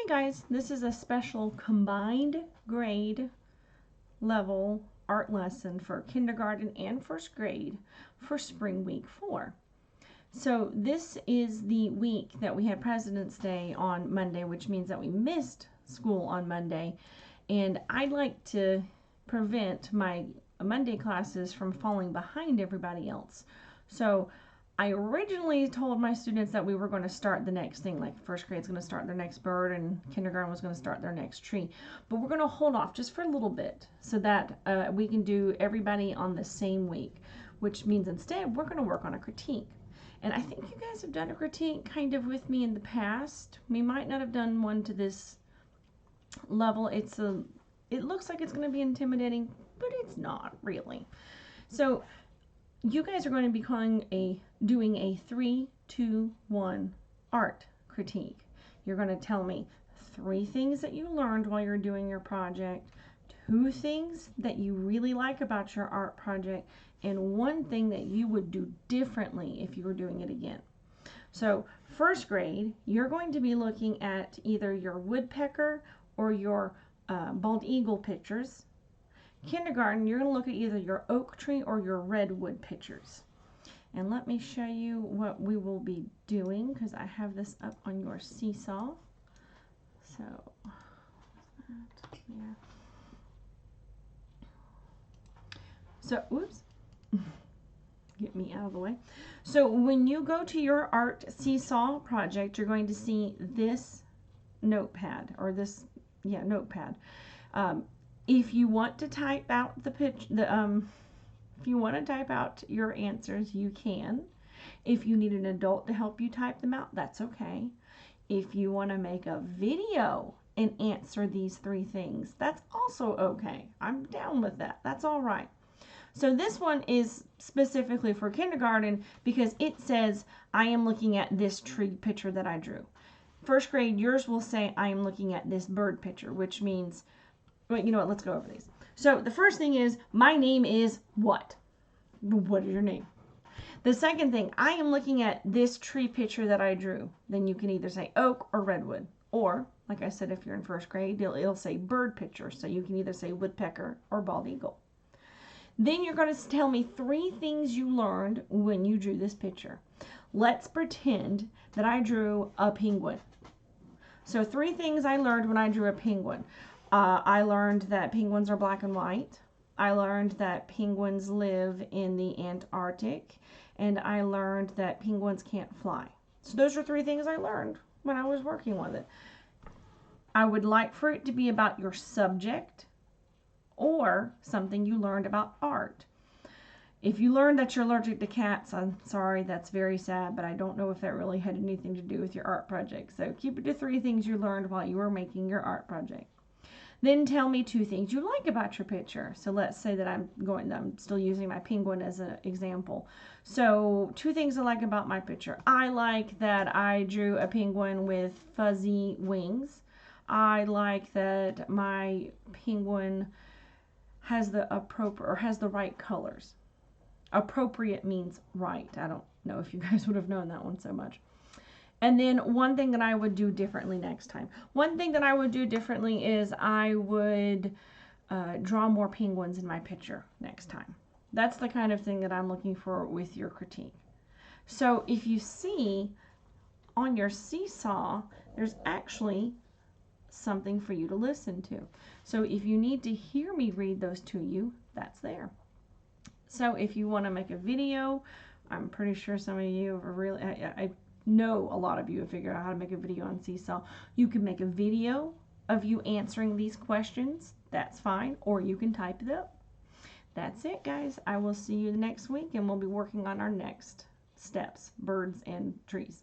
guys, this is a special combined grade level art lesson for kindergarten and first grade for spring week 4. So this is the week that we had President's Day on Monday, which means that we missed school on Monday, and I'd like to prevent my Monday classes from falling behind everybody else. So I originally told my students that we were going to start the next thing, like first grade's going to start their next bird and kindergarten was going to start their next tree. But we're going to hold off just for a little bit so that we can do everybody on the same week, which means instead we're going to work on a critique. And I think you guys have done a critique kind of with me in the past. We might not have done one to this level. It looks like it's going to be intimidating, but it's not really. So you guys are going to be doing a 3-2-1 art critique. You're going to tell me 3 things that you learned while you're doing your project, 2 things that you really like about your art project, and 1 thing that you would do differently if you were doing it again. So first grade, you're going to be looking at either your woodpecker or your bald eagle pictures. Kindergarten, you're going to look at either your oak tree or your redwood pictures. And let me show you what we will be doing, because I have this up on your seesaw. So, yeah. So, whoops. Get me out of the way. So when you go to your art seesaw project, you're going to see this notepad, or this, notepad. If you want to type out if you want to type out your answers, you can. If you need an adult to help you type them out, that's okay. If you want to make a video and answer these 3 things, that's also okay. I'm down with that. That's all right. So this one is specifically for kindergarten because it says, I am looking at this tree picture that I drew. First grade, yours will say, I am looking at this bird picture, which means, well, you know what, let's go over these. So the first thing is, my name is what? What is your name? The second thing, I am looking at this tree picture that I drew. Then you can either say oak or redwood. Or, like I said, if you're in first grade, it'll say bird picture. So you can either say woodpecker or bald eagle. Then you're going to tell me 3 things you learned when you drew this picture. Let's pretend that I drew a penguin. So 3 things I learned when I drew a penguin. I learned that penguins are black and white. I learned that penguins live in the Antarctic. And I learned that penguins can't fly. So those are 3 things I learned when I was working with it. I would like for it to be about your subject or something you learned about art. If you learned that you're allergic to cats, I'm sorry, that's very sad, but I don't know if that really had anything to do with your art project. So keep it to 3 things you learned while you were making your art project. Then tell me 2 things you like about your picture. So let's say that I'm still using my penguin as an example. So 2 things I like about my picture. I like that I drew a penguin with fuzzy wings. I like that my penguin has the right colors. Appropriate means right. I don't know if you guys would have known that one so much. And then 1 thing that I would do differently next time. 1 thing that I would do differently is I would draw more penguins in my picture next time. That's the kind of thing that I'm looking for with your critique. So if you see on your seesaw, there's actually something for you to listen to. So if you need to hear me read those to you, that's there. So if you want to make a video, I'm pretty sure some of you are really, I know a lot of you have figured out how to make a video on Seesaw. You can make a video of you answering these questions. That's fine. Or you can type it up. That's it, guys. I will see you next week, and we'll be working on our next steps, birds and trees.